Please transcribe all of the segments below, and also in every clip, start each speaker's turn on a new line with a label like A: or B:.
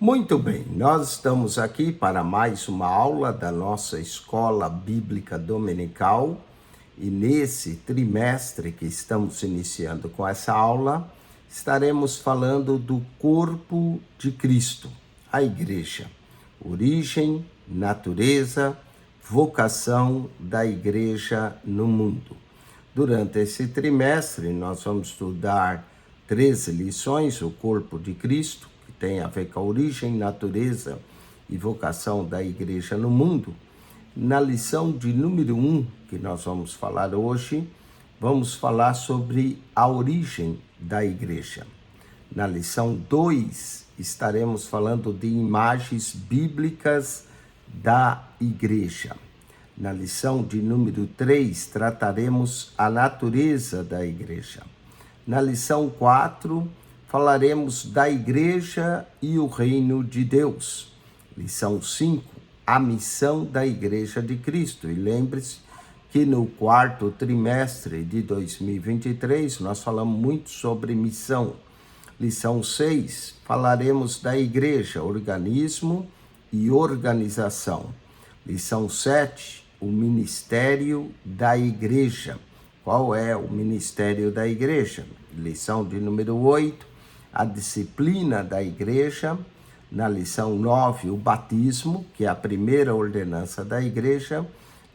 A: Muito bem, nós estamos aqui para mais uma aula da nossa Escola Bíblica Dominical e nesse trimestre que estamos iniciando com essa aula, estaremos falando do corpo de Cristo, a Igreja, origem, natureza, vocação da Igreja no mundo. Durante esse trimestre, nós vamos estudar 13 lições, o corpo de Cristo, tem a ver com a origem, natureza e vocação da igreja no mundo. Na lição de número 1, que nós vamos falar hoje, vamos falar sobre a origem da igreja. Na lição 2, estaremos falando de imagens bíblicas da igreja. Na lição de número 3, trataremos a natureza da igreja. Na lição 4, falaremos da igreja e o reino de Deus. Lição 5, a missão da igreja de Cristo. E lembre-se que no quarto trimestre de 2023 nós falamos muito sobre missão. Lição 6, falaremos da igreja, organismo e organização. Lição 7, o ministério da igreja. Qual é o ministério da igreja? Lição de número 8, a disciplina da igreja. Na lição 9, o batismo, que é a primeira ordenança da igreja.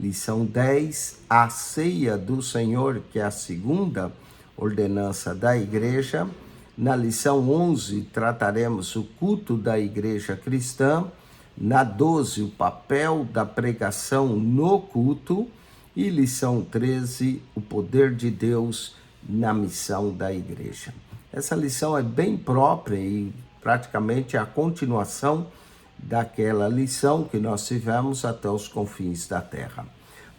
A: Lição 10, a ceia do Senhor, que é a segunda ordenança da igreja. Na lição 11, trataremos o culto da igreja cristã. Na 12, o papel da pregação no culto. E lição 13, o poder de Deus na missão da igreja. Essa lição é bem própria e praticamente a continuação daquela lição que nós tivemos até os confins da terra.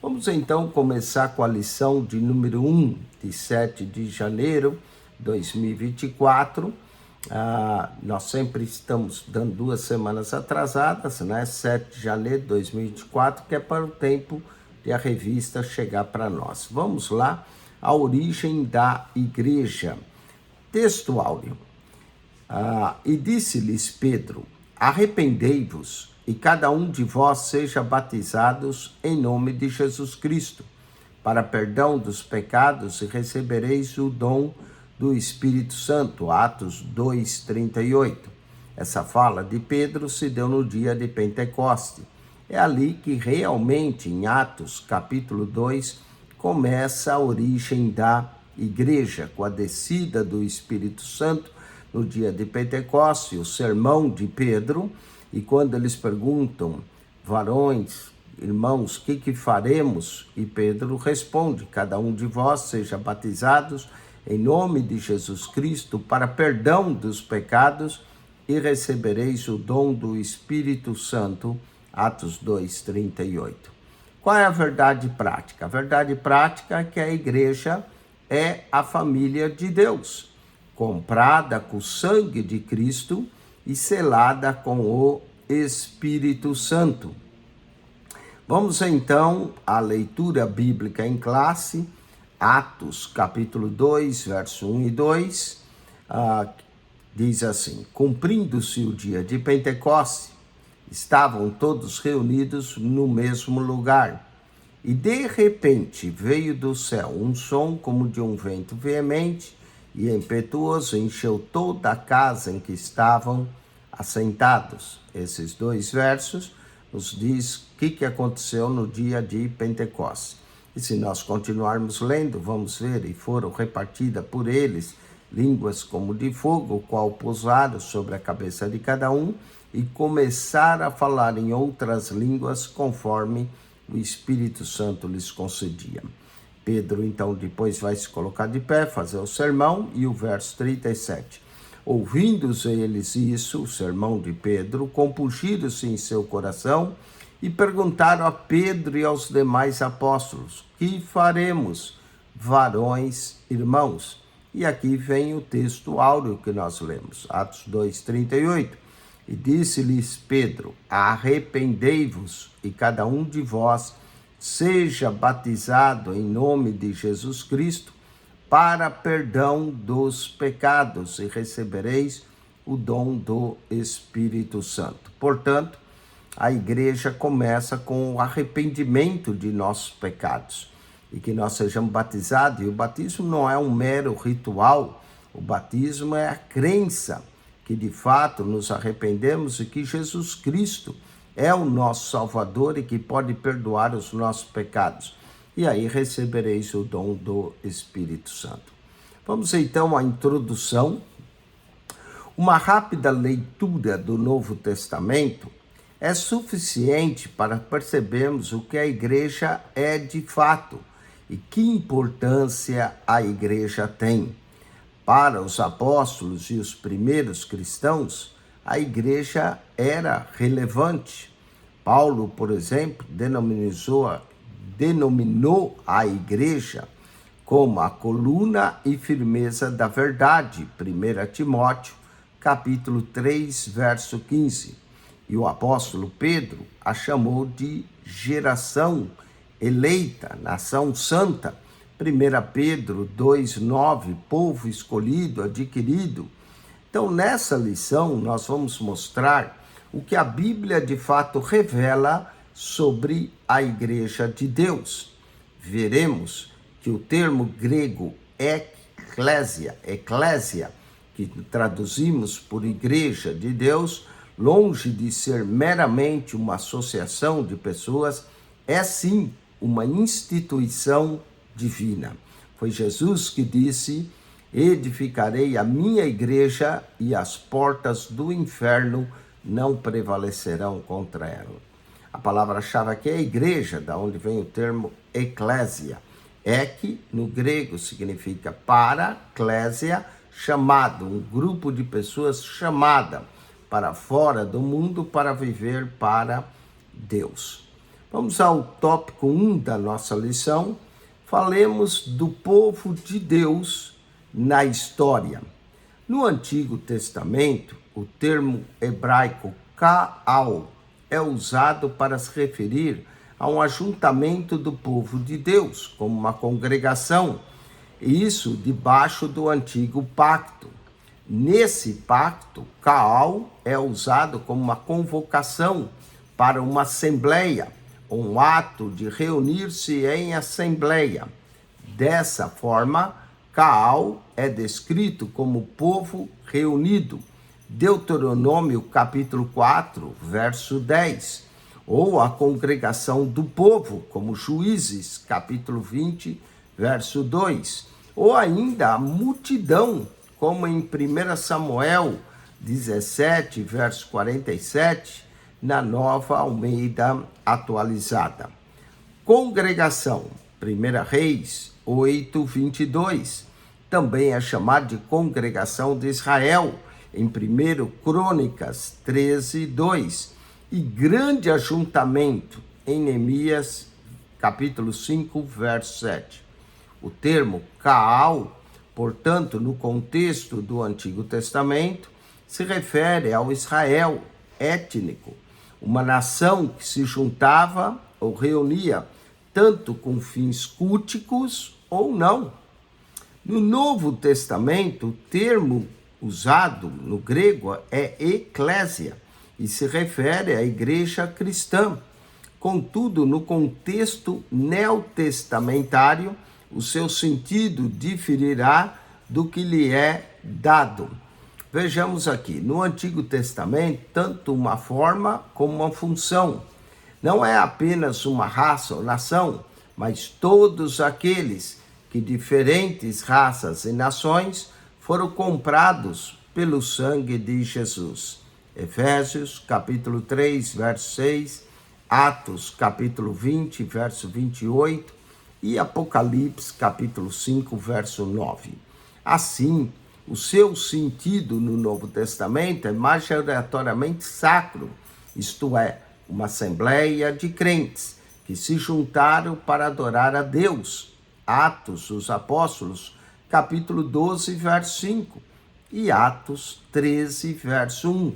A: Vamos então começar com a lição de número 1, de 7 de janeiro de 2024. Nós sempre estamos dando 2 semanas atrasadas, né? 7 de janeiro de 2024, que é para o tempo de a revista chegar para nós. Vamos lá, a origem da igreja. Texto áureo. E disse-lhes Pedro: arrependei-vos, e cada um de vós seja batizados em nome de Jesus Cristo, para perdão dos pecados, e recebereis o dom do Espírito Santo. Atos 2:38. Essa fala de Pedro se deu no dia de Pentecoste. É ali que realmente, em Atos capítulo 2, começa a origem da igreja, com a descida do Espírito Santo no dia de Pentecoste, o sermão de Pedro. E quando eles perguntam: varões, irmãos, o que faremos? E Pedro responde: cada um de vós seja batizados em nome de Jesus Cristo para perdão dos pecados e recebereis o dom do Espírito Santo. Atos 2:38. Qual é a verdade prática? A verdade prática é que a igreja é a família de Deus, comprada com o sangue de Cristo e selada com o Espírito Santo. Vamos então à leitura bíblica em classe, Atos capítulo 2, verso 1 e 2, diz assim: cumprindo-se o dia de Pentecoste, estavam todos reunidos no mesmo lugar. E de repente veio do céu um som como de um vento veemente e impetuoso, encheu toda a casa em que estavam assentados. Esses 2 versos nos diz o que aconteceu no dia de Pentecostes. E se nós continuarmos lendo, vamos ver: e foram repartidas por eles línguas como de fogo, o qual pousaram sobre a cabeça de cada um, e começaram a falar em outras línguas conforme o Espírito Santo lhes concedia. Pedro então depois vai se colocar de pé, fazer o sermão, e o verso 37. Ouvindo eles isso, o sermão de Pedro, compungiram-se em seu coração e perguntaram a Pedro e aos demais apóstolos: que faremos, varões, irmãos? E aqui vem o texto áureo que nós lemos, Atos 2:38. E disse-lhes Pedro: arrependei-vos, e cada um de vós seja batizado em nome de Jesus Cristo para perdão dos pecados, e recebereis o dom do Espírito Santo. Portanto, a igreja começa com o arrependimento de nossos pecados e que nós sejamos batizados. E o batismo não é um mero ritual, o batismo é a crença que de fato nos arrependemos e que Jesus Cristo é o nosso Salvador e que pode perdoar os nossos pecados. E aí recebereis o dom do Espírito Santo. Vamos então à introdução. Uma rápida leitura do Novo Testamento é suficiente para percebermos o que a igreja é de fato e que importância a igreja tem. Para os apóstolos e os primeiros cristãos, a igreja era relevante. Paulo, por exemplo, denominou a igreja como a coluna e firmeza da verdade. 1 Timóteo, capítulo 3, verso 15. E o apóstolo Pedro a chamou de geração eleita, nação santa. 1 Pedro 2,9, povo escolhido, adquirido. Então, nessa lição, nós vamos mostrar o que a Bíblia de fato revela sobre a igreja de Deus. Veremos que o termo grego eclésia, que traduzimos por igreja de Deus, longe de ser meramente uma associação de pessoas, é sim uma instituição divina. Foi Jesus que disse: edificarei a minha igreja e as portas do inferno não prevalecerão contra ela. A palavra-chave aqui é igreja, da onde vem o termo eclésia. Ek, no grego, significa para, clésia, chamado, um grupo de pessoas chamada para fora do mundo para viver para Deus. Vamos ao tópico 1 da nossa lição. Falemos do povo de Deus na história. No Antigo Testamento, o termo hebraico Ka'al é usado para se referir a um ajuntamento do povo de Deus, como uma congregação, e isso debaixo do Antigo Pacto. Nesse pacto, Ka'al é usado como uma convocação para uma assembleia, um ato de reunir-se em assembleia. Dessa forma, Ka'al é descrito como povo reunido. Deuteronômio capítulo 4, verso 10. Ou a congregação do povo, como Juízes capítulo 20, verso 2. Ou ainda a multidão, como em 1 Samuel 17, verso 47, na Nova Almeida atualizada. Congregação, 1 Reis 8, 22, também é chamada de Congregação de Israel, em 1 Crônicas 13, 2, e grande ajuntamento, em Neemias capítulo 5, verso 7. O termo Ka'al, portanto, no contexto do Antigo Testamento, se refere ao Israel étnico, uma nação que se juntava ou reunia tanto com fins culticos ou não. No Novo Testamento, o termo usado no grego é eclésia e se refere à igreja cristã. Contudo, no contexto neotestamentário, o seu sentido diferirá do que lhe é dado. Vejamos aqui, no Antigo Testamento, tanto uma forma como uma função. Não é apenas uma raça ou nação, mas todos aqueles que diferentes raças e nações foram comprados pelo sangue de Jesus. Efésios, capítulo 3, verso 6, Atos, capítulo 20, verso 28 e Apocalipse, capítulo 5, verso 9. Assim, o seu sentido no Novo Testamento é majoritariamente sacro, isto é, uma assembleia de crentes que se juntaram para adorar a Deus. Atos dos Apóstolos, capítulo 12, verso 5 e Atos 13, verso 1.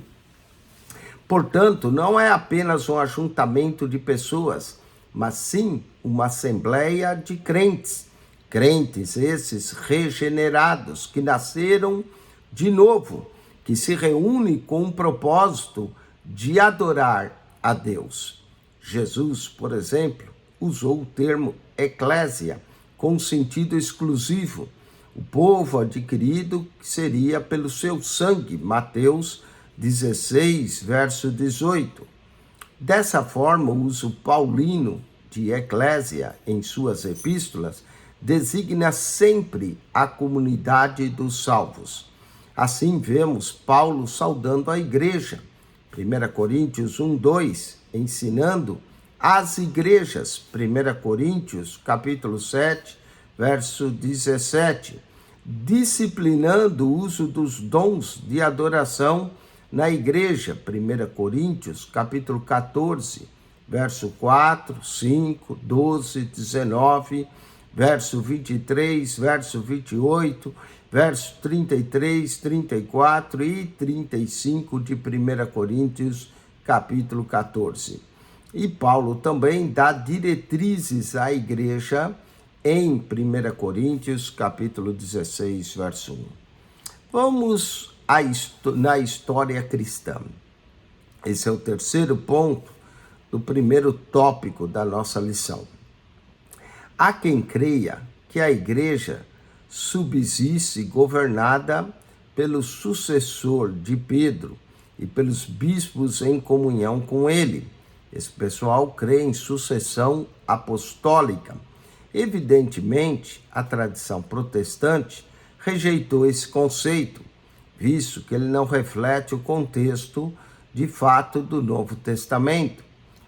A: Portanto, não é apenas um ajuntamento de pessoas, mas sim uma assembleia de crentes. Crentes esses regenerados, que nasceram de novo que se reúne com o propósito de adorar a Deus. Jesus, por exemplo, usou o termo eclésia com sentido exclusivo, o povo adquirido que seria pelo seu sangue, Mateus 16, verso 18. Dessa forma, o uso paulino de eclésia em suas epístolas designa sempre a comunidade dos salvos. Assim vemos Paulo saudando a igreja, 1 Coríntios 1:2, ensinando as igrejas, 1 Coríntios capítulo 7, verso 17, disciplinando o uso dos dons de adoração na igreja, 1 Coríntios capítulo 14, verso 4, 5, 12, 19, verso 23, verso 28, verso 33, 34 e 35 de 1 Coríntios, capítulo 14. E Paulo também dá diretrizes à igreja em 1 Coríntios, capítulo 16, verso 1. Vamos na história cristã. Esse é o terceiro ponto do primeiro tópico da nossa lição. Há quem creia que a igreja subsiste governada pelo sucessor de Pedro e pelos bispos em comunhão com ele. Esse pessoal crê em sucessão apostólica. Evidentemente, a tradição protestante rejeitou esse conceito, visto que ele não reflete o contexto de fato do Novo Testamento,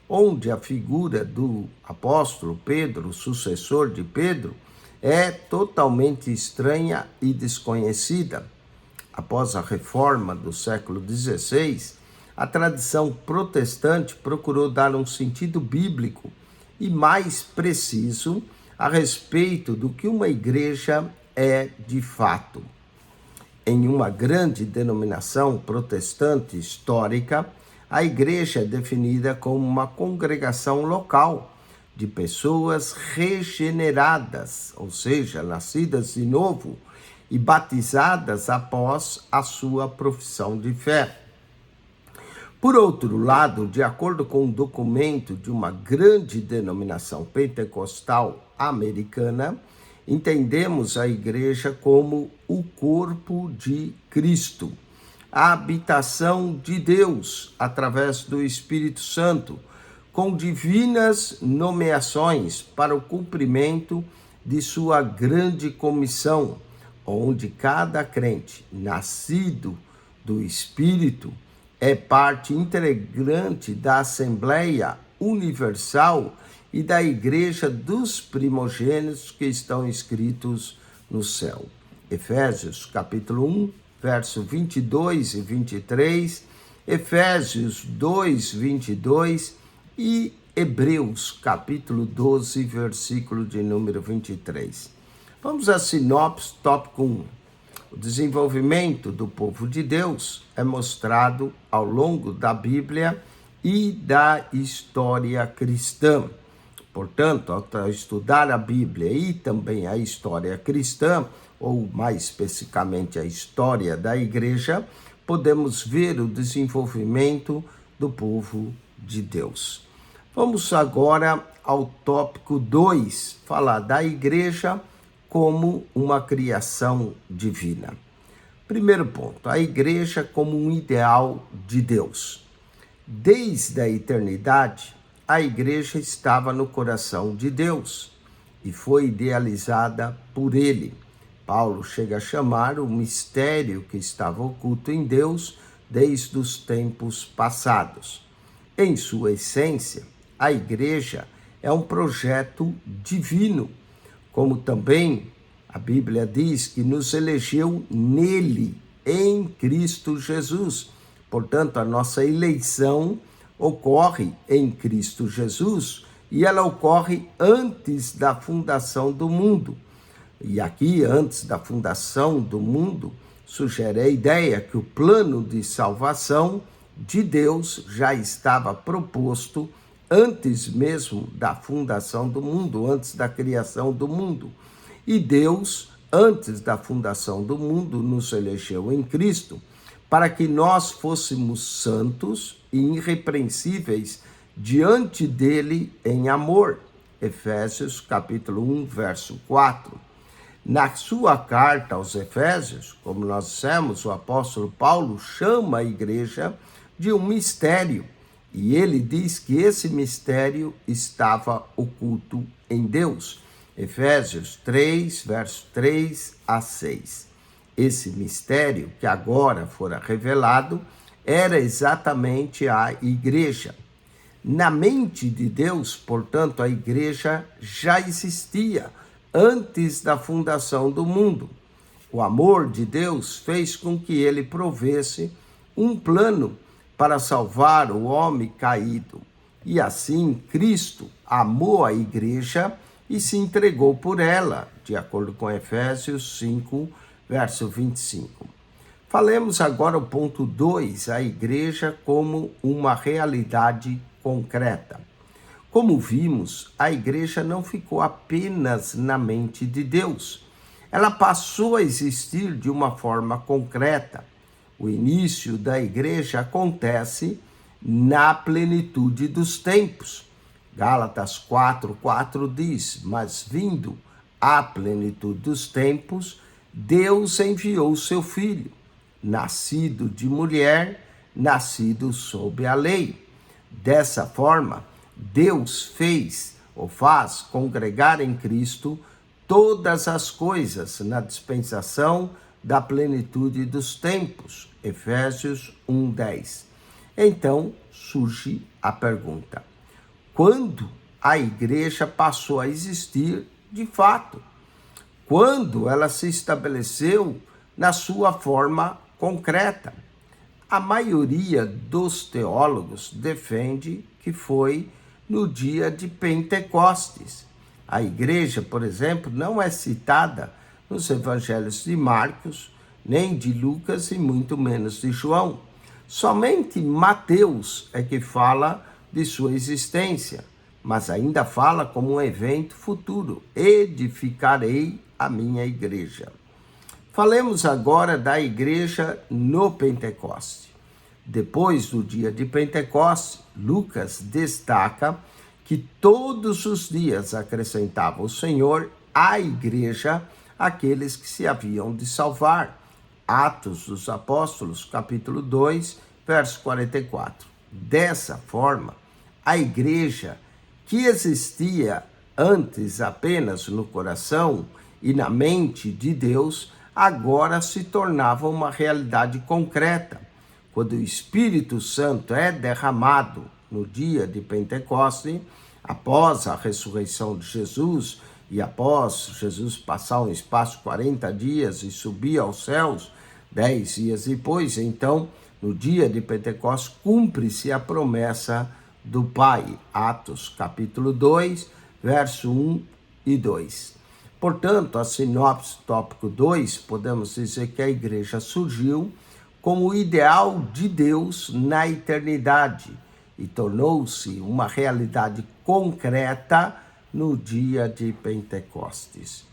A: onde a figura do apóstolo Pedro, o sucessor de Pedro, é totalmente estranha e desconhecida. Após a reforma do século XVI, a tradição protestante procurou dar um sentido bíblico e mais preciso a respeito do que uma igreja é de fato. Em uma grande denominação protestante histórica, a igreja é definida como uma congregação local de pessoas regeneradas, ou seja, nascidas de novo e batizadas após a sua profissão de fé. Por outro lado, de acordo com um documento de uma grande denominação pentecostal americana, entendemos a igreja como o corpo de Cristo, a habitação de Deus através do Espírito Santo, com divinas nomeações para o cumprimento de sua grande comissão, onde cada crente nascido do Espírito é parte integrante da Assembleia Universal e da Igreja dos primogênitos que estão escritos no céu. Efésios capítulo 1, verso 22 e 23, Efésios 2, 22 e Hebreus capítulo 12, versículo de número 23. Vamos à sinopse, tópico 1. O desenvolvimento do povo de Deus é mostrado ao longo da Bíblia e da história cristã. Portanto, ao estudar a Bíblia e também a história cristã, ou mais especificamente a história da igreja, podemos ver o desenvolvimento do povo de Deus. Vamos agora ao tópico 2, falar da igreja como uma criação divina. Primeiro ponto, a igreja como um ideal de Deus. Desde a eternidade, a igreja estava no coração de Deus e foi idealizada por ele. Paulo chega a chamar o mistério que estava oculto em Deus desde os tempos passados. Em sua essência, a igreja é um projeto divino, como também a Bíblia diz que nos elegeu nele, em Cristo Jesus. Portanto, a nossa eleição ocorre em Cristo Jesus e ela ocorre antes da fundação do mundo. E aqui, antes da fundação do mundo, sugere a ideia que o plano de salvação de Deus já estava proposto antes mesmo da fundação do mundo, antes da criação do mundo. E Deus, antes da fundação do mundo, nos elegeu em Cristo para que nós fôssemos santos e irrepreensíveis diante dele em amor. Efésios capítulo 1, verso 4. Na sua carta aos Efésios, como nós dissemos, o apóstolo Paulo chama a igreja de um mistério. E ele diz que esse mistério estava oculto em Deus. Efésios 3, verso 3 a 6. Esse mistério que agora fora revelado era exatamente a igreja. Na mente de Deus, portanto, a igreja já existia antes da fundação do mundo. O amor de Deus fez com que ele provesse um plano para salvar o homem caído. E assim, Cristo amou a igreja e se entregou por ela, de acordo com Efésios 5, verso 25. Falemos agora o ponto 2, a igreja como uma realidade concreta. Como vimos, a igreja não ficou apenas na mente de Deus. Ela passou a existir de uma forma concreta. O início da igreja acontece na plenitude dos tempos. Gálatas 4:4 diz: mas vindo à plenitude dos tempos, Deus enviou seu Filho, nascido de mulher, nascido sob a lei. Dessa forma, Deus fez ou faz congregar em Cristo todas as coisas na dispensação da plenitude dos tempos. Efésios 1:10. Então surge a pergunta: quando a igreja passou a existir de fato? Quando ela se estabeleceu na sua forma concreta? A maioria dos teólogos defende que foi no dia de Pentecostes. A igreja, por exemplo, não é citada nos evangelhos de Marcos, nem de Lucas e muito menos de João. Somente Mateus é que fala de sua existência, mas ainda fala como um evento futuro: edificarei a minha igreja. Falemos agora da igreja no Pentecoste. Depois do dia de Pentecoste, Lucas destaca que todos os dias acrescentava o Senhor à igreja aqueles que se haviam de salvar. Atos dos Apóstolos, capítulo 2, verso 44. Dessa forma, a igreja, que existia antes apenas no coração e na mente de Deus, agora se tornava uma realidade concreta. Quando o Espírito Santo é derramado no dia de Pentecostes, após a ressurreição de Jesus e após Jesus passar um espaço de 40 dias e subir aos céus, 10 dias depois, então, no dia de Pentecostes, cumpre-se a promessa do Pai. Atos, capítulo 2, verso 1 e 2. Portanto, a sinopse tópico 2, podemos dizer que a igreja surgiu como o ideal de Deus na eternidade e tornou-se uma realidade concreta no dia de Pentecostes.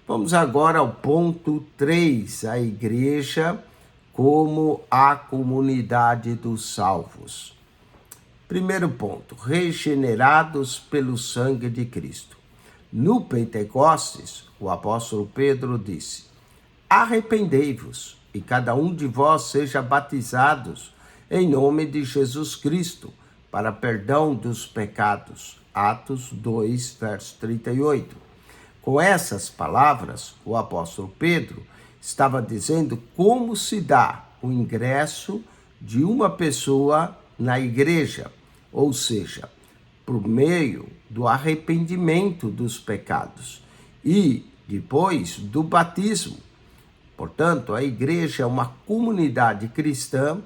A: Vamos agora ao ponto 3, a igreja como a comunidade dos salvos. Primeiro ponto, regenerados pelo sangue de Cristo. No Pentecostes, o apóstolo Pedro disse: arrependei-vos e cada um de vós seja batizados em nome de Jesus Cristo para perdão dos pecados. Atos 2, verso 38. Com essas palavras, o apóstolo Pedro estava dizendo como se dá o ingresso de uma pessoa na igreja, ou seja, por meio do arrependimento dos pecados e depois do batismo. Portanto, a igreja é uma comunidade cristã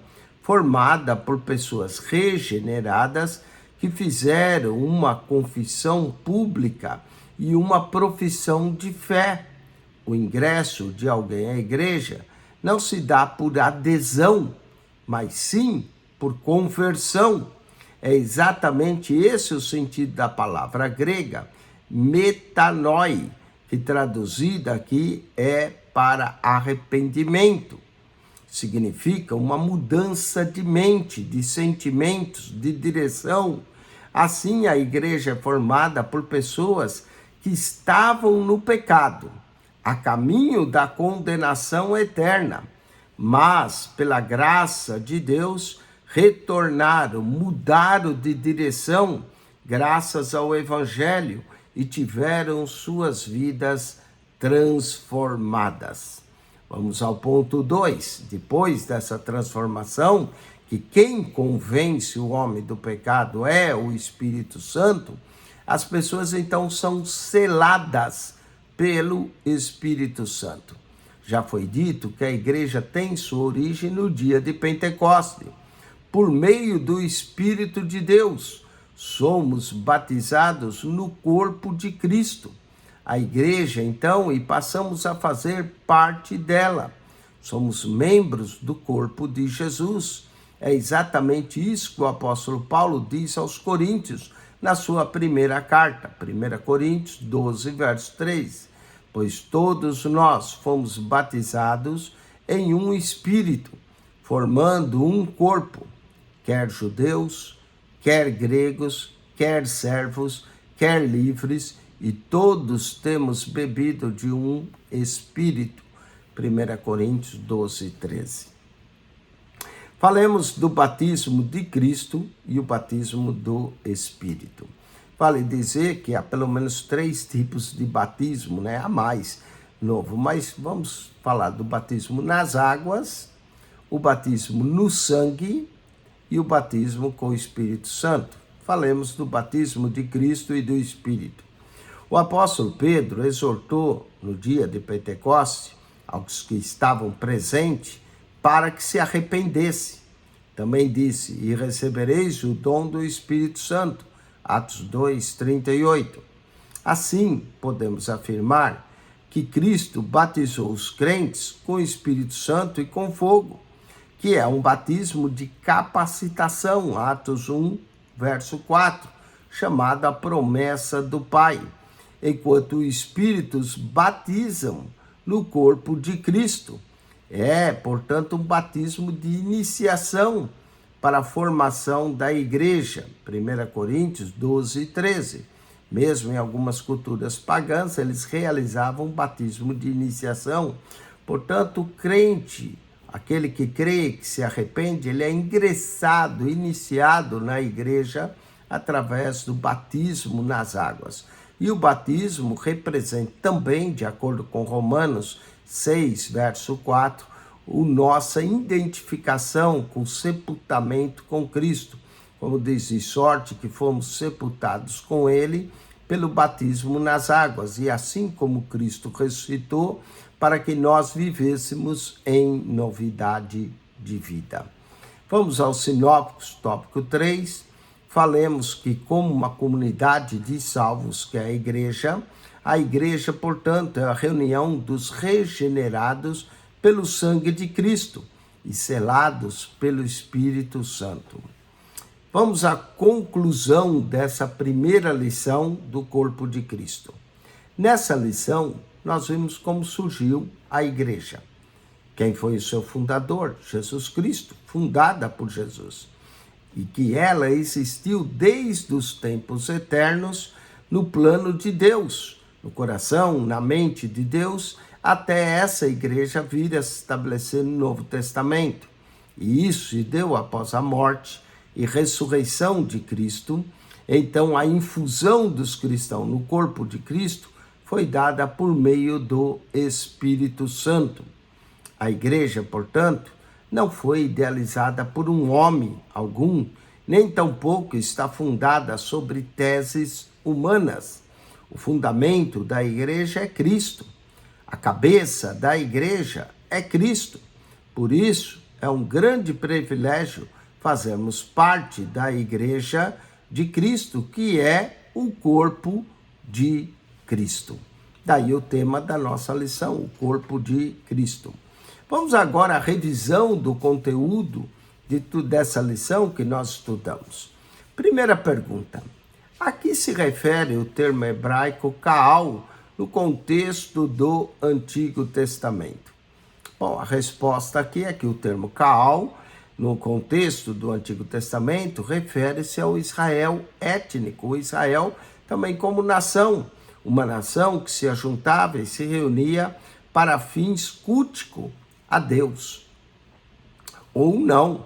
A: formada por pessoas regeneradas que fizeram uma confissão pública e uma profissão de fé. O ingresso de alguém à igreja não se dá por adesão, mas sim por conversão. É exatamente esse o sentido da palavra grega, metanoi, que traduzida aqui é para arrependimento. significa uma mudança de mente, de sentimentos, de direção. Assim, a igreja é formada por pessoas que estavam no pecado, a caminho da condenação eterna, mas, pela graça de Deus, retornaram, mudaram de direção, graças ao Evangelho, e tiveram suas vidas transformadas. Vamos ao ponto 2. Depois dessa transformação, que quem convence o homem do pecado é o Espírito Santo, as pessoas então são seladas pelo Espírito Santo. Já foi dito que a igreja tem sua origem no dia de Pentecostes. Por meio do Espírito de Deus, somos batizados no corpo de Cristo. A igreja, então, e passamos a fazer parte dela. Somos membros do corpo de Jesus. É exatamente isso que o apóstolo Paulo diz aos Coríntios, na sua primeira carta, 1 Coríntios 12, verso 3. Pois todos nós fomos batizados em um espírito, formando um corpo, quer judeus, quer gregos, quer servos, quer livres, e todos temos bebido de um espírito. 1 Coríntios 12, 13. Falemos do batismo de Cristo e o batismo do Espírito. Vale dizer que há pelo menos 3 tipos de batismo, há mais novo, mas vamos falar do batismo nas águas, o batismo no sangue e o batismo com o Espírito Santo. Falemos do batismo de Cristo e do Espírito. O apóstolo Pedro exortou no dia de Pentecostes aos que estavam presentes para que se arrependesse. Também disse: e recebereis o dom do Espírito Santo. Atos 2, 38. Assim, podemos afirmar que Cristo batizou os crentes com o Espírito Santo e com fogo, que é um batismo de capacitação, Atos 1, verso 4, chamada a promessa do Pai, enquanto os Espíritos batizam no corpo de Cristo. É, portanto, um batismo de iniciação para a formação da igreja, 1 Coríntios 12, 13. Mesmo em algumas culturas pagãs, eles realizavam um batismo de iniciação. Portanto, o crente, aquele que crê, que se arrepende, ele é ingressado, iniciado na igreja através do batismo nas águas. E o batismo representa também, de acordo com Romanos 6, verso 4, nossa identificação com o sepultamento com Cristo. Como diz, de sorte que fomos sepultados com ele pelo batismo nas águas, e assim como Cristo ressuscitou, para que nós vivêssemos em novidade de vida. Vamos aos sinópticos, tópico 3. Falemos que, como uma comunidade de salvos, que é a igreja, portanto, é a reunião dos regenerados pelo sangue de Cristo e selados pelo Espírito Santo. Vamos à conclusão dessa primeira lição do corpo de Cristo. Nessa lição, nós vimos como surgiu a igreja. Quem foi o seu fundador? Jesus Cristo, fundada por Jesus. E que ela existiu desde os tempos eternos no plano de Deus, no coração, na mente de Deus, até essa igreja vir a se estabelecer no Novo Testamento. E isso se deu após a morte e ressurreição de Cristo. Então, a infusão dos cristãos no corpo de Cristo foi dada por meio do Espírito Santo. A igreja, portanto, não foi idealizada por um homem algum, nem tampouco está fundada sobre teses humanas. O fundamento da igreja é Cristo. A cabeça da igreja é Cristo. Por isso, é um grande privilégio fazermos parte da igreja de Cristo, que é o corpo de Cristo. Daí o tema da nossa lição, o corpo de Cristo. Vamos agora à revisão do conteúdo dessa lição que nós estudamos. Primeira pergunta: a que se refere o termo hebraico Kaal no contexto do Antigo Testamento? Bom, a resposta aqui é que o termo Kaal, no contexto do Antigo Testamento, refere-se ao Israel étnico, o Israel também como nação, uma nação que se ajuntava e se reunia para fins culticos a Deus. Ou não.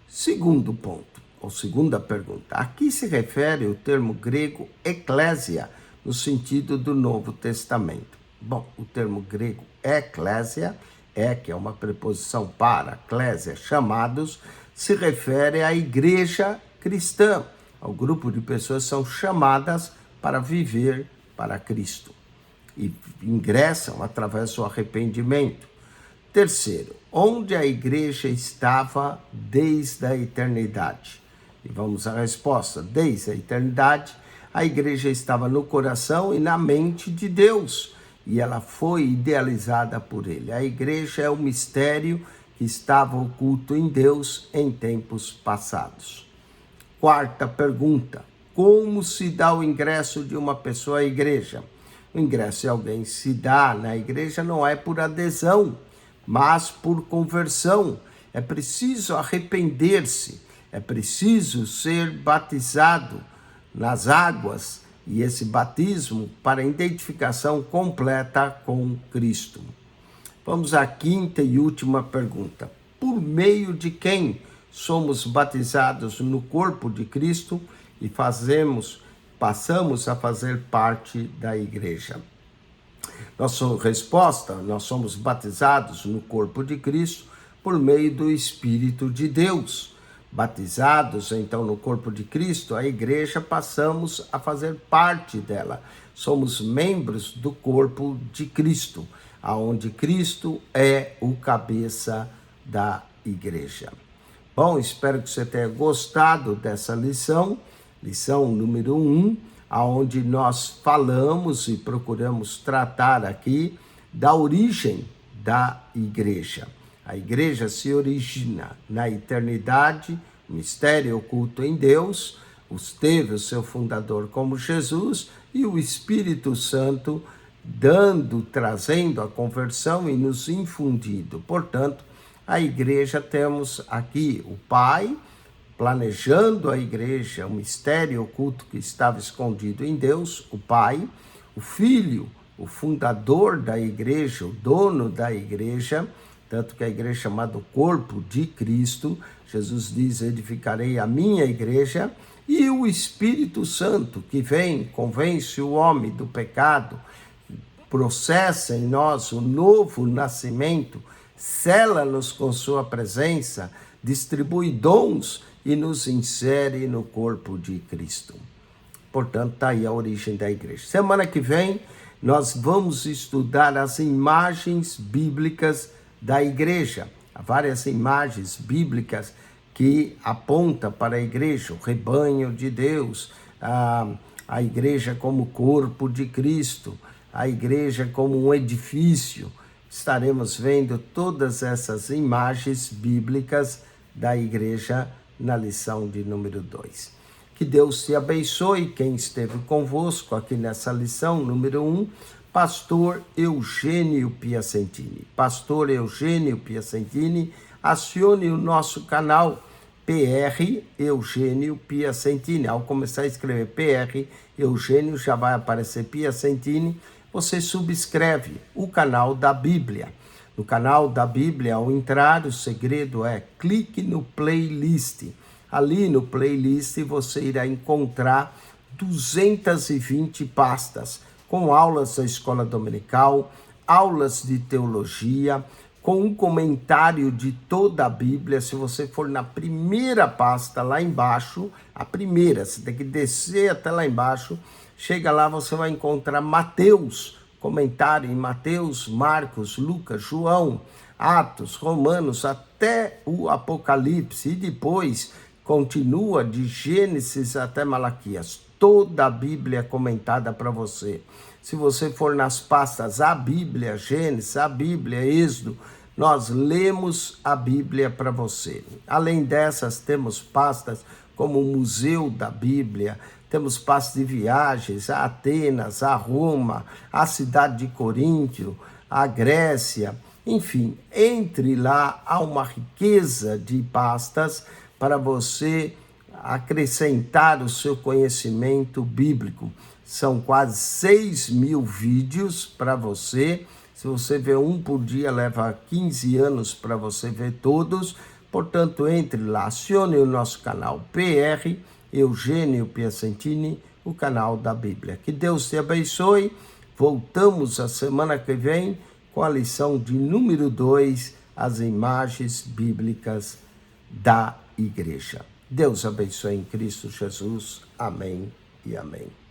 A: Segundo ponto, ou segunda pergunta, a que se refere o termo grego eclésia, no sentido do Novo Testamento? Bom, o termo grego eclésia, que é uma preposição para, eclésia, chamados, se refere à igreja cristã, ao grupo de pessoas que são chamadas para viver para Cristo e ingressam através do arrependimento. Terceiro, onde a igreja estava desde a eternidade? E vamos à resposta. Desde a eternidade, a igreja estava no coração e na mente de Deus, e ela foi idealizada por ele. A igreja é o mistério que estava oculto em Deus em tempos passados. Quarta pergunta, como se dá o ingresso de uma pessoa à igreja? O ingresso de alguém se dá na igreja não é por adesão, mas por conversão. É preciso arrepender-se, é preciso ser batizado nas águas, e esse batismo para identificação completa com Cristo. Vamos à quinta e última pergunta. Por meio de quem somos batizados no corpo de Cristo e passamos a fazer parte da igreja? Nossa resposta, nós somos batizados no corpo de Cristo por meio do Espírito de Deus. Batizados, então, no corpo de Cristo, a igreja passamos a fazer parte dela. Somos membros do corpo de Cristo, aonde Cristo é o cabeça da igreja. Bom, espero que você tenha gostado dessa lição número 1, aonde nós falamos e procuramos tratar aqui da origem da igreja. A igreja se origina na eternidade, mistério oculto em Deus, teve o seu fundador como Jesus e o Espírito Santo trazendo a conversão e nos infundindo. Portanto, a igreja, temos aqui o Pai planejando a igreja, o mistério oculto que estava escondido em Deus, o Pai, o Filho, o fundador da igreja, o dono da igreja, tanto que a igreja é chamada corpo de Cristo. Jesus diz, edificarei a minha igreja, e o Espírito Santo, que vem, convence o homem do pecado, processa em nós o novo nascimento, sela-nos com sua presença, distribui dons e nos insere no corpo de Cristo. Portanto, está aí a origem da igreja. Semana que vem, nós vamos estudar as imagens bíblicas da igreja. Há várias imagens bíblicas que apontam para a igreja, o rebanho de Deus, a igreja como corpo de Cristo, a igreja como um edifício. Estaremos vendo todas essas imagens bíblicas da igreja na lição de número 2. Que Deus te abençoe. Quem esteve convosco aqui nessa lição número 1, Pastor Eugênio Piacentini. Pastor Eugênio Piacentini, acione o nosso canal PR Eugênio Piacentini. Ao começar a escrever PR Eugênio, já vai aparecer Piacentini. Você subscreve o canal da Bíblia. No canal da Bíblia, ao entrar, o segredo é clique no playlist. Ali no playlist você irá encontrar 220 pastas com aulas da escola dominical, aulas de teologia, com um comentário de toda a Bíblia. Se você for na primeira pasta lá embaixo, a primeira, você tem que descer até lá embaixo, chega lá, você vai encontrar Mateus, comentário em Mateus, Marcos, Lucas, João, Atos, Romanos, até o Apocalipse, e depois continua de Gênesis até Malaquias. Toda a Bíblia é comentada para você. Se você for nas pastas a Bíblia, Gênesis, a Bíblia, Êxodo, nós lemos a Bíblia para você. Além dessas, temos pastas como o Museu da Bíblia, temos pastas de viagens a Atenas, a Roma, a cidade de Coríntio, a Grécia, Enfim, entre lá, há uma riqueza de pastas para você acrescentar o seu conhecimento bíblico. São quase 6.000 vídeos para você. Se você vê um por dia, leva 15 anos para você ver todos. Portanto, entre lá, acione o nosso canal PR, Eugênio Piacentini, o canal da Bíblia. Que Deus te abençoe. Voltamos a semana que vem com a lição de número 2, as imagens bíblicas da igreja. Deus abençoe em Cristo Jesus. Amém e amém.